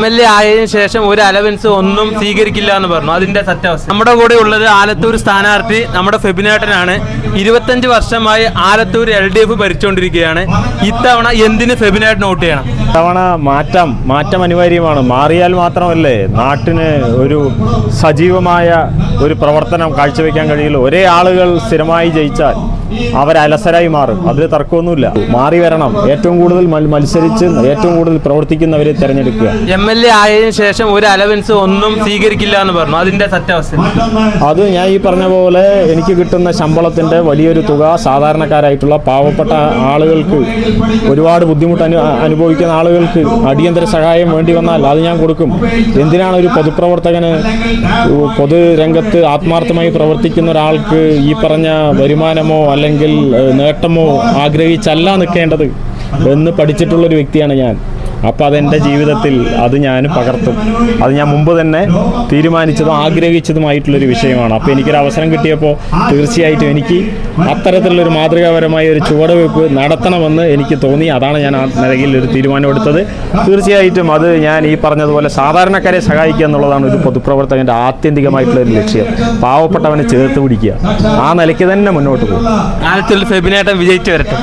MLA ആയതിനു ശേഷം ഒരു അലവൻസ് ഒന്നും സ്വീകരിക്കില്ല എന്ന് പറഞ്ഞു. അതിന്റെ സത്യാവസ്ഥ. നമ്മുടെ കൂടെ ഉള്ളത് ആലത്തൂർ സ്ഥാനാർത്ഥി നമ്മുടെ ഫെബിനേട്ടനാണ്. 25 വർഷമായി ആലത്തൂർ LDF ഭരിച്ചുകൊണ്ടിരിക്കുകയാണ്. ഇത്തവണ എന്തിന് ഫെബിനേട്ടൻ വോട്ട് ചെയ്യണം? ഇത്തവണ മാറ്റം അനിവാര്യമാണ്. മാറിയാൽ മാത്രമല്ലേ നാട്ടിന് ഒരു സജീവമായ ഒരു പ്രവർത്തനം കാഴ്ചവെക്കാൻ കഴിയുള്ളൂ. ഒരേ ആളുകൾ സ്ഥിരമായി ജയിച്ചാൽ അവരലസരായി മാറും. അതിൽ തർക്കമൊന്നുമില്ല. മാറി വരണം. ഏറ്റവും കൂടുതൽ മത്സരിച്ച് ഏറ്റവും കൂടുതൽ പ്രവർത്തിക്കുന്നവരെ തിരഞ്ഞെടുക്കുക. MLA ആയതിനു ശേഷം ഒരു അലവൻസ് ഒന്നും സ്വീകരിക്കില്ല എന്ന് പറഞ്ഞു. അതിന്റെ സത്യാവസ്ഥ. അത് ഞാൻ ഈ പറഞ്ഞ പോലെ എനിക്ക് കിട്ടുന്ന ശമ്പളത്തിൻ്റെ വലിയൊരു തുക സാധാരണക്കാരായിട്ടുള്ള പാവപ്പെട്ട ആളുകൾക്ക്, ഒരുപാട് ബുദ്ധിമുട്ട് അനുഭവിക്കുന്ന ആളുകൾക്ക് അടിയന്തര സഹായം വേണ്ടി വന്നാൽ അത് ഞാൻ കൊടുക്കും. എന്തിനാണ് ഒരു പൊതുപ്രവർത്തകന്, പൊതുരംഗത്ത് ആത്മാർത്ഥമായി പ്രവർത്തിക്കുന്ന ഒരാൾക്ക് ഈ പറഞ്ഞ വരുമാനമോ അല്ലെങ്കിൽ നേട്ടമോ ആഗ്രഹിച്ചല്ല നിൽക്കേണ്ടത് എന്ന് പഠിച്ചിട്ടുള്ളൊരു വ്യക്തിയാണ് ഞാൻ. അപ്പോൾ അതെൻ്റെ ജീവിതത്തിൽ അത് ഞാൻ പകർത്തും. അത് ഞാൻ മുമ്പ് തന്നെ തീരുമാനിച്ചതും ആഗ്രഹിച്ചതുമായിട്ടുള്ളൊരു വിഷയമാണ്. അപ്പോൾ എനിക്കൊരു അവസരം കിട്ടിയപ്പോൾ തീർച്ചയായിട്ടും എനിക്ക് അത്തരത്തിലുള്ളൊരു മാതൃകാപരമായ ഒരു ചുവടുവയ്പ്പ് നടത്തണമെന്ന് എനിക്ക് തോന്നി. അതാണ് ഞാൻ ആ നിലയിൽ ഒരു തീരുമാനമെടുത്തത്. തീർച്ചയായിട്ടും അത് ഞാൻ ഈ പറഞ്ഞതുപോലെ സാധാരണക്കാരെ സഹായിക്കുക എന്നുള്ളതാണ് ഒരു പൊതുപ്രവർത്തകൻ്റെ ആത്യന്തികമായിട്ടുള്ളൊരു ലക്ഷ്യം. പാവപ്പെട്ടവനെ ചേർത്ത് പിടിക്കുക. ആ നിലയ്ക്ക് തന്നെ മുന്നോട്ട് പോകും. ആലത്തൂരിൽ ഫെബിനേട്ടൻ വിജയിച്ചു വരട്ടെ.